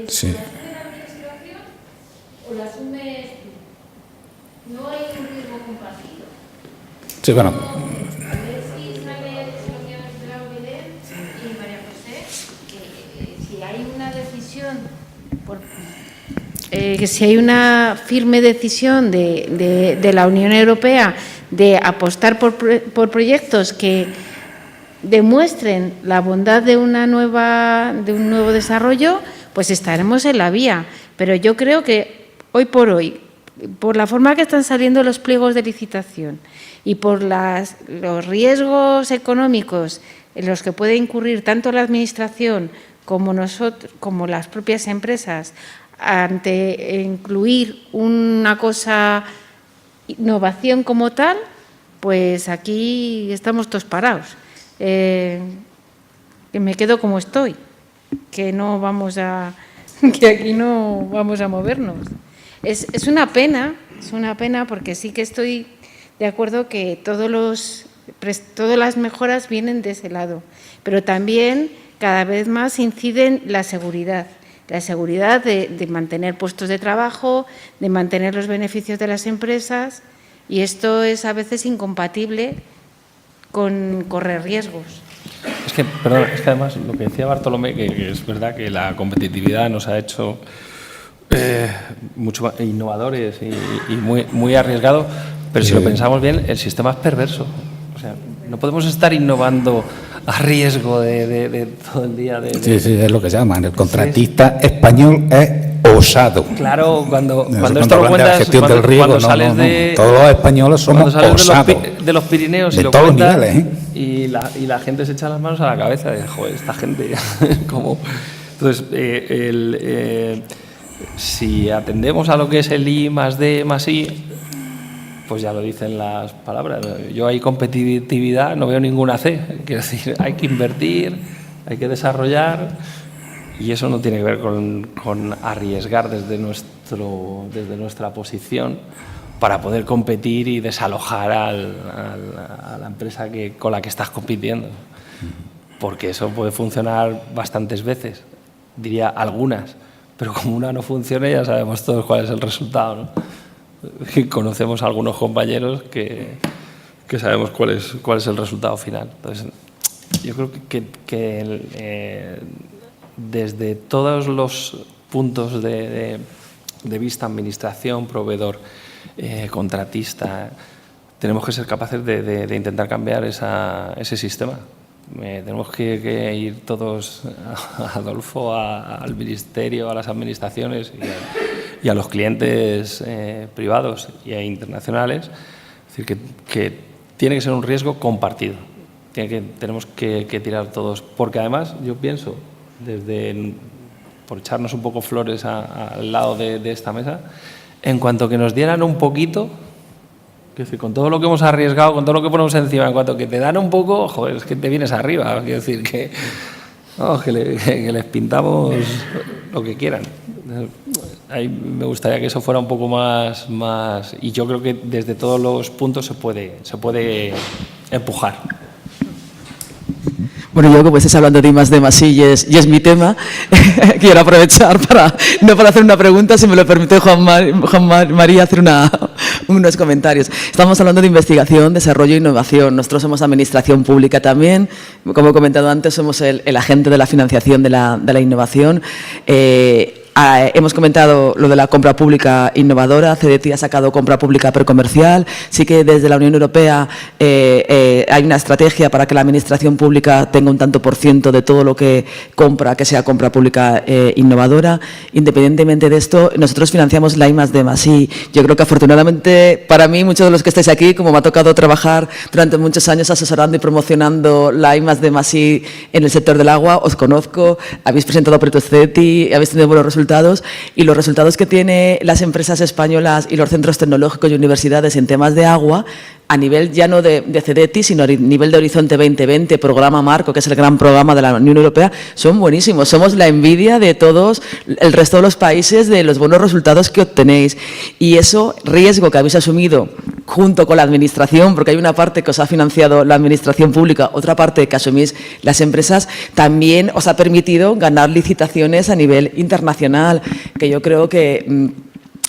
Sí. ¿O la asumes tú? No hay un riesgo compartido. Sí, bueno. A ver si sale lo que ha explicado Belén y María José, que si hay una decisión, que si hay una firme decisión de la Unión Europea de apostar por proyectos que demuestren la bondad de un nuevo desarrollo, pues estaremos en la vía. Pero yo creo que hoy por hoy, por la forma que están saliendo los pliegos de licitación y por los riesgos económicos en los que puede incurrir tanto la Administración como nosotros, como las propias empresas, ante incluir una cosa, innovación como tal, pues aquí estamos todos parados. Que me quedo como estoy, que aquí no vamos a movernos. Es una pena porque sí que estoy de acuerdo que todas las mejoras vienen de ese lado, pero también cada vez más inciden la seguridad de mantener puestos de trabajo, de mantener los beneficios de las empresas, y esto es a veces incompatible con correr riesgos. Es que además lo que decía Bartolomé, que es verdad que la competitividad nos ha hecho mucho más innovadores y muy arriesgados, pero si lo pensamos bien, el sistema es perverso. O sea, no podemos estar innovando a riesgo de todo el día. Sí, es lo que se llama. El contratista español es osado. Claro, cuando esto lo cuentas, gestión del riesgo, cuando sales de... Todos los españoles somos osados. De los Pirineos de y lo todos cuentas, los niveles, y la gente se echa las manos a la cabeza de, joder, esta gente, ¿cómo? Entonces, si atendemos a lo que es el I más D más I, pues ya lo dicen las palabras. Yo hay competitividad, no veo ninguna C. Quiero decir, hay que invertir, hay que desarrollar, y eso no tiene que ver con arriesgar desde nuestra posición para poder competir y desalojar a la empresa con la que estás compitiendo. Porque eso puede funcionar bastantes veces, diría algunas, pero como una no funcione ya sabemos todos cuál es el resultado, ¿no? Conocemos a algunos compañeros que sabemos cuál es el resultado final. Entonces, yo creo que desde todos los puntos de vista, administración, proveedor, contratista, tenemos que ser capaces de intentar cambiar ese sistema. Tenemos que ir todos, Adolfo, al ministerio, a las administraciones y a los clientes privados e internacionales. Es decir, que tiene que ser un riesgo compartido. Tenemos que tirar todos, porque además yo pienso, por echarnos un poco flores al lado de esta mesa, en cuanto que nos dieran un poquito, es decir, con todo lo que hemos arriesgado, con todo lo que ponemos encima, en cuanto que te dan un poco, joder, es que te vienes arriba. Quiero decir que les pintamos lo que quieran. Ahí me gustaría que eso fuera un poco más, y yo creo que desde todos los puntos se puede empujar. Bueno, yo como estés hablando de I+D+I y es mi tema, quiero aprovechar no para hacer una pregunta, si me lo permite Juan María, hacer unos comentarios. Estamos hablando de investigación, desarrollo e innovación. Nosotros somos administración pública también. Como he comentado antes, somos el agente de la financiación de la innovación. Hemos comentado lo de la compra pública innovadora, CDT ha sacado compra pública precomercial, sí que desde la Unión Europea hay una estrategia para que la administración pública tenga un tanto por ciento de todo lo que compra, que sea compra pública innovadora. Independientemente de esto, nosotros financiamos la I+D+I. Yo creo que afortunadamente para mí, muchos de los que estáis aquí, como me ha tocado trabajar durante muchos años asesorando y promocionando la I+D+I en el sector del agua, os conozco, habéis presentado proyectos CDT, habéis tenido buenos resultados, y los resultados que tienen las empresas españolas y los centros tecnológicos y universidades en temas de agua, a nivel ya no de CDT, sino a nivel de Horizonte 2020, programa marco, que es el gran programa de la Unión Europea, son buenísimos. Somos la envidia de todos el resto de los países de los buenos resultados que obtenéis. Y eso, riesgo que habéis asumido junto con la Administración, porque hay una parte que os ha financiado la Administración pública, otra parte que asumís las empresas, también os ha permitido ganar licitaciones a nivel internacional, que yo creo que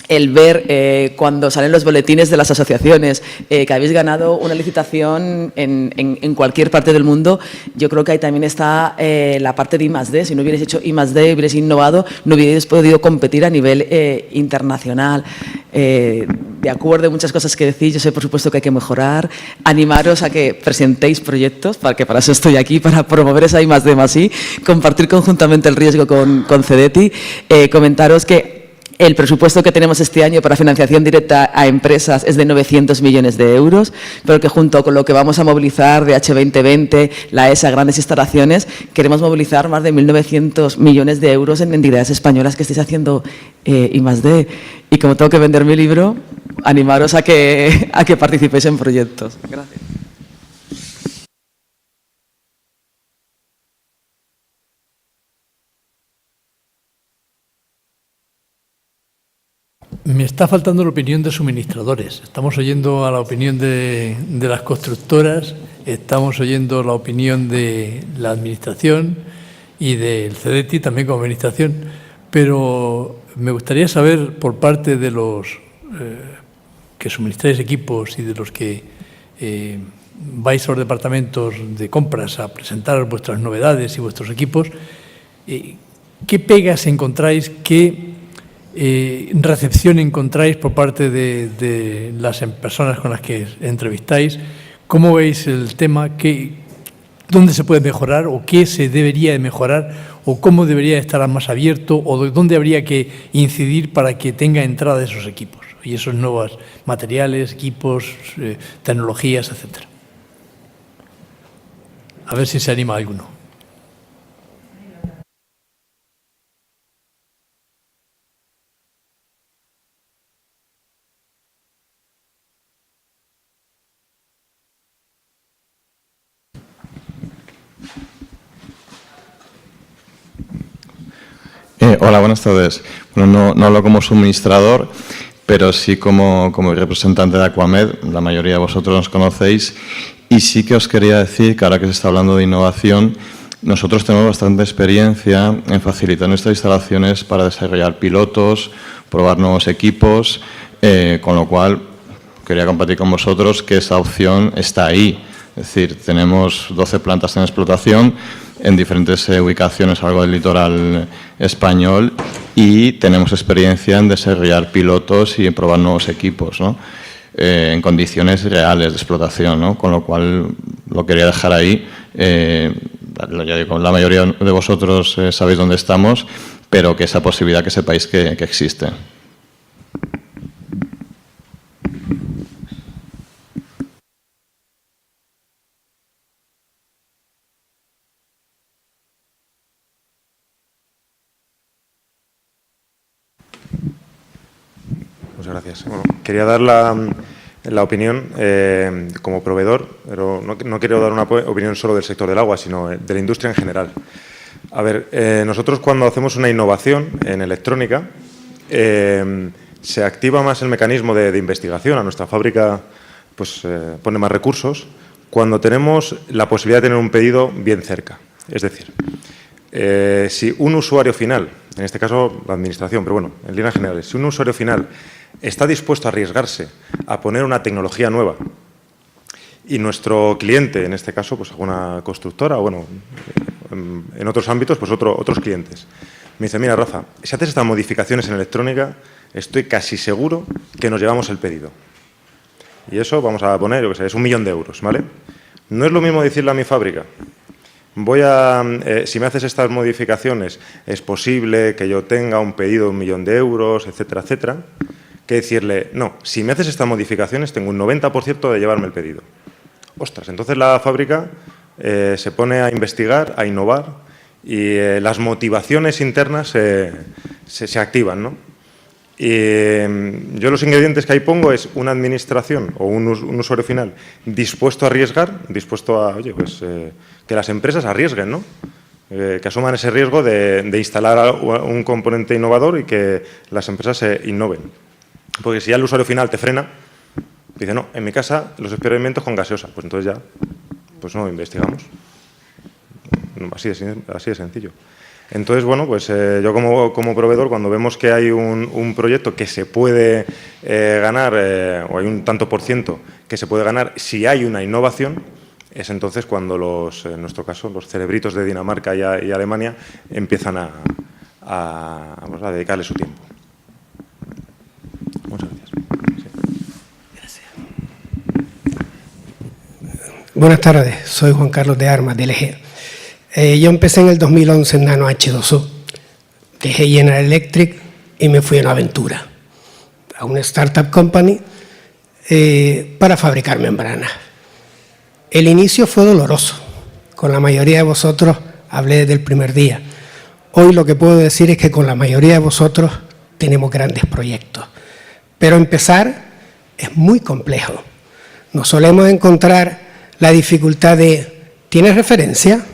el ver cuando salen los boletines de las asociaciones que habéis ganado una licitación en cualquier parte del mundo, yo creo que ahí también está la parte de I+D. Si no hubierais hecho I+D, hubierais innovado, no hubierais podido competir a nivel internacional. De acuerdo en muchas cosas que decís, yo sé por supuesto que hay que mejorar. Animaros a que presentéis proyectos, porque para eso estoy aquí, para promover esa I+D+I, compartir conjuntamente el riesgo con CDT, comentaros que el presupuesto que tenemos este año para financiación directa a empresas es de 900 millones de euros, pero que junto con lo que vamos a movilizar de H2020, la ESA, grandes instalaciones, queremos movilizar más de 1.900 millones de euros en entidades españolas que estéis haciendo I+D. Y como tengo que vender mi libro, animaros a que participéis en proyectos. Gracias. Me está faltando la opinión de suministradores. Estamos oyendo a la opinión de las constructoras, estamos oyendo la opinión de la Administración y del CDT también como Administración, pero me gustaría saber por parte de los que suministráis equipos y de los que vais a los departamentos de compras a presentar vuestras novedades y vuestros equipos, ¿qué pegas encontráis, qué recepción encontráis por parte de las personas con las que entrevistáis? ¿Cómo veis el tema? ¿Dónde se puede mejorar o qué se debería de mejorar o cómo debería estar más abierto o dónde habría que incidir para que tenga entrada esos equipos y esos nuevos materiales, equipos, tecnologías, etcétera? A ver si se anima alguno. Hola, buenas tardes. Bueno, no hablo como suministrador, pero sí como representante de Aquamed. La mayoría de vosotros nos conocéis. Y sí que os quería decir que ahora que se está hablando de innovación, nosotros tenemos bastante experiencia en facilitar nuestras instalaciones para desarrollar pilotos, probar nuevos equipos, con lo cual quería compartir con vosotros que esa opción está ahí. Es decir, tenemos 12 plantas en explotación en diferentes ubicaciones a lo largo del litoral español y tenemos experiencia en desarrollar pilotos y en probar nuevos equipos, ¿no? En condiciones reales de explotación, ¿no? Con lo cual lo quería dejar ahí. Ya digo, la mayoría de vosotros sabéis dónde estamos, pero que esa posibilidad que sepáis que existe. Muchas gracias. Bueno, quería dar la opinión como proveedor, pero no quiero dar una opinión solo del sector del agua, sino de la industria en general. A ver, nosotros cuando hacemos una innovación en electrónica, se activa más el mecanismo de investigación. A nuestra fábrica pues, pone más recursos cuando tenemos la posibilidad de tener un pedido bien cerca. Es decir, si un usuario final, en este caso la administración, pero bueno, en líneas generales, si un usuario final está dispuesto a arriesgarse a poner una tecnología nueva y nuestro cliente, en este caso, pues alguna constructora o bueno, en otros ámbitos, pues otros clientes. Me dice, mira, Rafa, si haces estas modificaciones en electrónica, estoy casi seguro que nos llevamos el pedido. Y eso vamos a poner, yo qué sé, es 1 millón de euros, ¿vale? No es lo mismo decirle a mi fábrica, si me haces estas modificaciones, es posible que yo tenga un pedido de 1 millón de euros, etcétera, etcétera, que decirle, no, si me haces estas modificaciones, tengo un 90% de llevarme el pedido. Ostras, entonces la fábrica se pone a investigar, a innovar y las motivaciones internas se activan, ¿no? Y yo los ingredientes que ahí pongo es una administración o un usuario final dispuesto a arriesgar, dispuesto a, oye, pues que las empresas arriesguen, ¿no? Que asuman ese riesgo de instalar un componente innovador y que las empresas se innoven. Porque si ya el usuario final te frena, dice, no, en mi casa los experimentos con gaseosa, pues entonces ya, pues no investigamos. Así de sencillo. Entonces, bueno, pues yo como proveedor, cuando vemos que hay un proyecto que se puede ganar, o hay un tanto por ciento que se puede ganar si hay una innovación, es entonces cuando en nuestro caso, los cerebritos de Dinamarca y Alemania empiezan a dedicarle su tiempo. Muchas gracias. Buenas tardes, soy Juan Carlos de Armas, de LG. Yo empecé en el 2011 en Nano H2O, dejé General Electric y me fui a una aventura, a una startup company para fabricar membranas. El inicio fue doloroso, con la mayoría de vosotros hablé desde el primer día. Hoy lo que puedo decir es que con la mayoría de vosotros tenemos grandes proyectos, pero empezar es muy complejo. Nos solemos encontrar la dificultad de, ¿tienes referencia?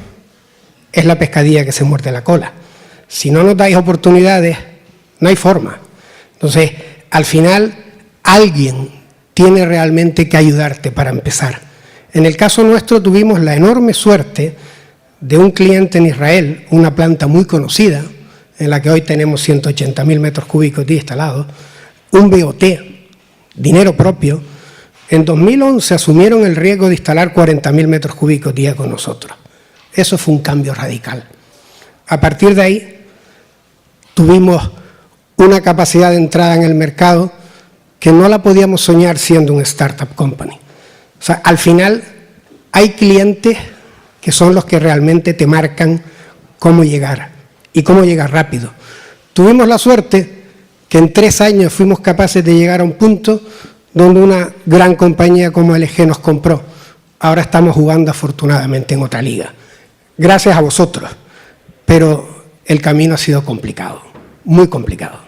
Es la pescadilla que se muerde la cola. Si no nos dais oportunidades, no hay forma. Entonces, al final, alguien tiene realmente que ayudarte para empezar. En el caso nuestro tuvimos la enorme suerte de un cliente en Israel, una planta muy conocida, en la que hoy tenemos 180.000 metros cúbicos de instalados, un BOT, dinero propio. En 2011 asumieron el riesgo de instalar 40.000 metros cúbicos día con nosotros. Eso fue un cambio radical. A partir de ahí, tuvimos una capacidad de entrada en el mercado que no la podíamos soñar siendo un startup company. O sea, al final, hay clientes que son los que realmente te marcan cómo llegar y cómo llegar rápido. Tuvimos la suerte que en 3 años fuimos capaces de llegar a un punto donde una gran compañía como LG nos compró. Ahora estamos jugando afortunadamente en otra liga. Gracias a vosotros, pero el camino ha sido complicado, muy complicado.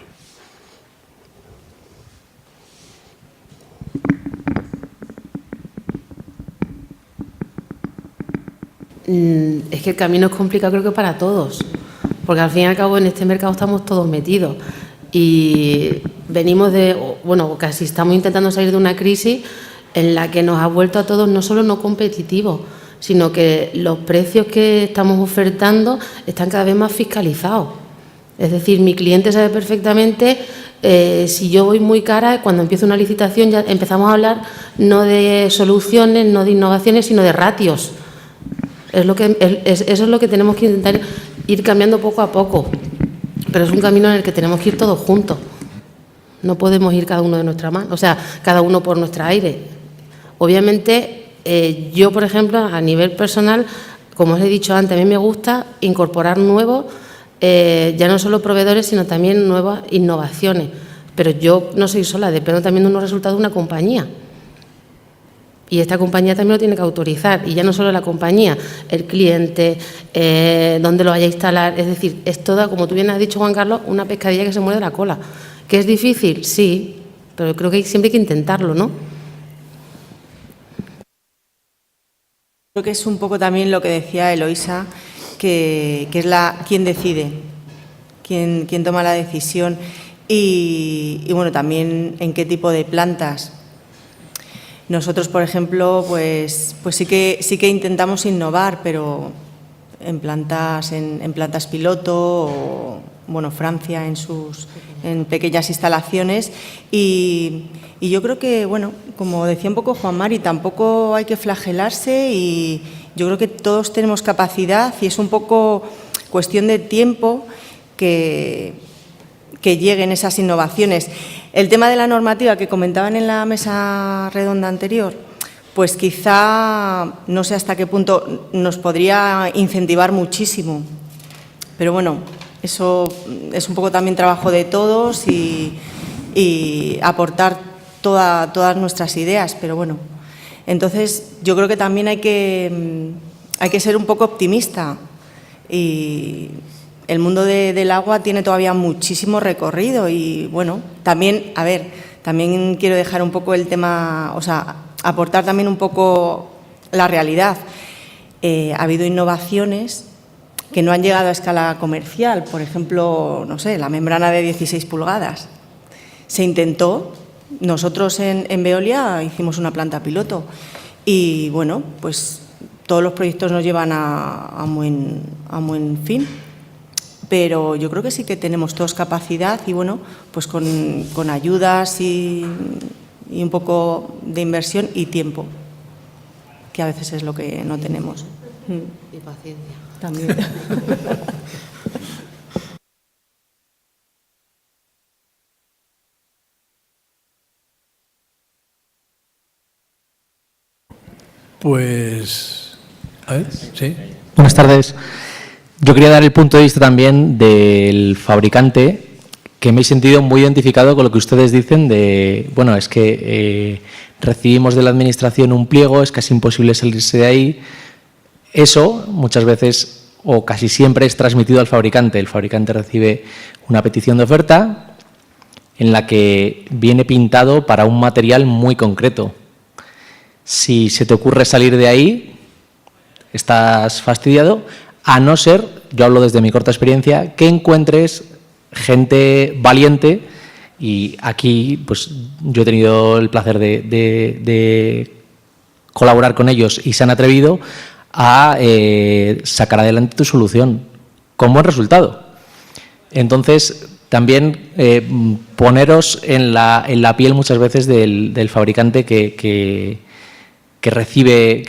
Es que el camino es complicado, creo que para todos, porque al fin y al cabo en este mercado estamos todos metidos y venimos de, bueno, casi estamos intentando salir de una crisis en la que nos ha vuelto a todos no solo no competitivos, sino que los precios que estamos ofertando están cada vez más fiscalizados. Es decir, mi cliente sabe perfectamente si yo voy muy cara, cuando empiezo una licitación ya empezamos a hablar no de soluciones, no de innovaciones, sino de ratios. Eso es lo que tenemos que intentar ir cambiando poco a poco, pero es un camino en el que tenemos que ir todos juntos. No podemos ir cada uno de nuestra mano, o sea, cada uno por nuestra aire. Obviamente, yo, por ejemplo, a nivel personal, como os he dicho antes, a mí me gusta incorporar nuevos, ya no solo proveedores, sino también nuevas innovaciones. Pero yo no soy sola, dependo también de unos resultados de una compañía. Y esta compañía también lo tiene que autorizar. Y ya no solo la compañía, el cliente, dónde lo vaya a instalar. Es decir, es toda, como tú bien has dicho, Juan Carlos, una pescadilla que se muerde la cola. ¿Que es difícil? Sí, pero creo que siempre hay que intentarlo, ¿no? Creo que es un poco también lo que decía Eloisa, que es quién decide, quién toma la decisión y bueno, también en qué tipo de plantas. Nosotros, por ejemplo, pues sí que intentamos innovar, pero en plantas piloto o, bueno, Francia en pequeñas instalaciones y yo creo que, bueno, como decía un poco Juan Mari, tampoco hay que flagelarse y yo creo que todos tenemos capacidad y es un poco cuestión de tiempo que lleguen esas innovaciones. El tema de la normativa que comentaban en la mesa redonda anterior, pues quizá no sé hasta qué punto nos podría incentivar muchísimo. Pero bueno, eso es un poco también trabajo de todos y aportar todas nuestras ideas. Pero bueno, entonces yo creo que también hay que ser un poco optimista. Y el mundo del agua tiene todavía muchísimo recorrido y bueno, también, a ver, también quiero dejar un poco el tema, o sea, aportar también un poco la realidad. Ha habido innovaciones que no han llegado a escala comercial, por ejemplo, no sé, la membrana de 16 pulgadas. Se intentó, nosotros en Veolia hicimos una planta piloto y bueno, pues todos los proyectos nos llevan a buen fin. Pero yo creo que sí que tenemos todos capacidad y bueno, pues con ayudas y un poco de inversión y tiempo, que a veces es lo que no tenemos. Y paciencia. También. Pues, a ver, sí. Buenas tardes. Yo quería dar el punto de vista también del fabricante, que me he sentido muy identificado con lo que ustedes dicen de, bueno, es que recibimos de la Administración un pliego, es casi imposible salirse de ahí. Eso muchas veces o casi siempre es transmitido al fabricante. El fabricante recibe una petición de oferta en la que viene pintado para un material muy concreto. Si se te ocurre salir de ahí, estás fastidiado. A no ser, yo hablo desde mi corta experiencia, que encuentres gente valiente y aquí pues yo he tenido el placer de colaborar con ellos y se han atrevido a sacar adelante tu solución con buen resultado. Entonces, también poneros en la piel muchas veces del fabricante que recibe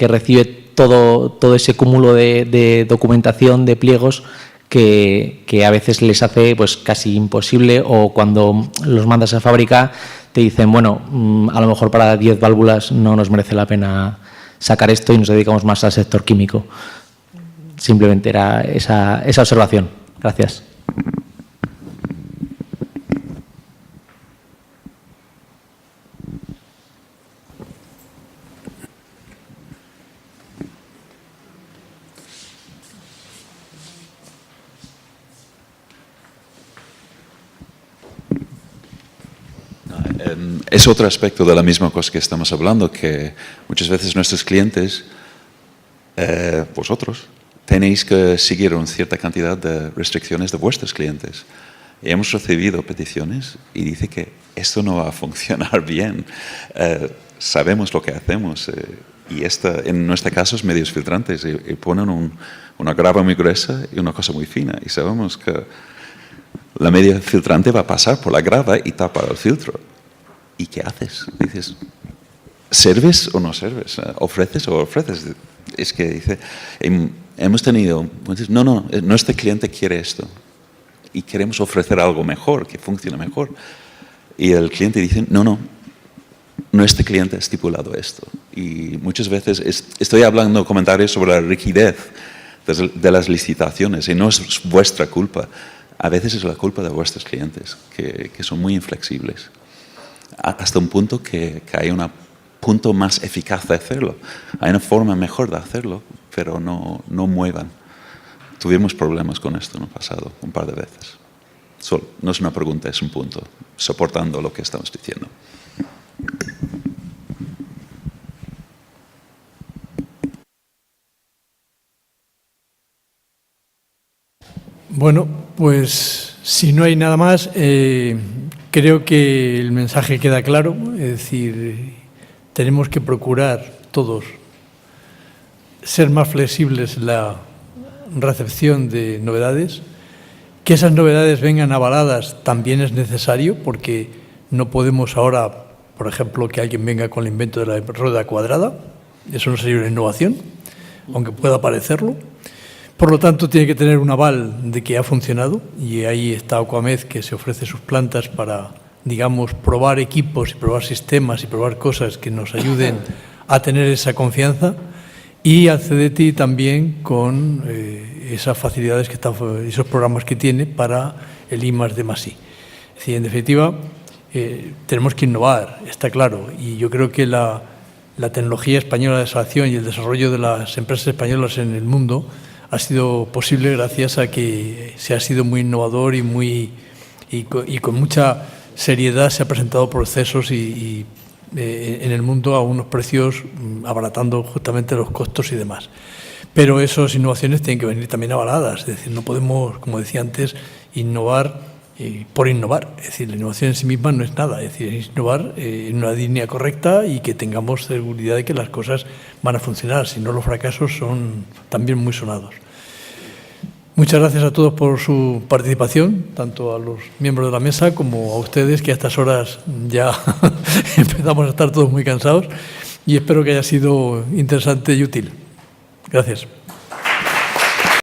todo ese cúmulo de documentación, de pliegos que a veces les hace pues casi imposible, o cuando los mandas a fábrica te dicen, bueno, a lo mejor para 10 válvulas no nos merece la pena sacar esto y nos dedicamos más al sector químico. Simplemente era esa observación. Gracias. Es otro aspecto de la misma cosa que estamos hablando, que muchas veces nuestros clientes, vosotros, tenéis que seguir una cierta cantidad de restricciones de vuestros clientes. Y hemos recibido peticiones y dice que esto no va a funcionar bien. Sabemos lo que hacemos y en nuestro caso es medios filtrantes y ponen una grava muy gruesa y una cosa muy fina y sabemos que la media filtrante va a pasar por la grava y tapar el filtro. ¿Y qué haces? Dices, ¿serves o no serves? ¿Ofreces o ofreces? Es que dice, hemos tenido, no, nuestro cliente quiere esto y queremos ofrecer algo mejor, que funcione mejor. Y el cliente dice, no, nuestro cliente ha estipulado esto. Y muchas veces estoy hablando comentarios sobre la rigidez de las licitaciones y no es vuestra culpa. A veces es la culpa de vuestros clientes, que son muy inflexibles. Hasta un punto que hay un punto más eficaz de hacerlo. Hay una forma mejor de hacerlo, pero no muevan. Tuvimos problemas con esto en el pasado, un par de veces. No es una pregunta, es un punto, soportando lo que estamos diciendo. Bueno, pues si no hay nada más, creo que el mensaje queda claro, es decir, tenemos que procurar todos ser más flexibles en la recepción de novedades, que esas novedades vengan avaladas también es necesario, porque no podemos ahora, por ejemplo, que alguien venga con el invento de la rueda cuadrada, eso no sería una innovación, aunque pueda parecerlo. Por lo tanto, tiene que tener un aval de que ha funcionado, y ahí está Aquamed, que se ofrece sus plantas para, digamos, probar equipos y probar sistemas y probar cosas que nos ayuden a tener esa confianza, y al CDTI también con esas facilidades que están, esos programas que tiene para el I+D+I. Es decir, en definitiva, tenemos que innovar, está claro, y yo creo que la tecnología española de desalación y el desarrollo de las empresas españolas en el mundo ha sido posible gracias a que se ha sido muy innovador y con mucha seriedad se ha presentado procesos y en el mundo a unos precios abaratando justamente los costos y demás. Pero esas innovaciones tienen que venir también avaladas, es decir, no podemos, como decía antes, innovar por innovar. Es decir, la innovación en sí misma no es nada, es decir, es innovar en una línea correcta y que tengamos seguridad de que las cosas van a funcionar, si no los fracasos son también muy sonados. Muchas gracias a todos por su participación, tanto a los miembros de la mesa como a ustedes, que a estas horas ya empezamos a estar todos muy cansados, y espero que haya sido interesante y útil. Gracias.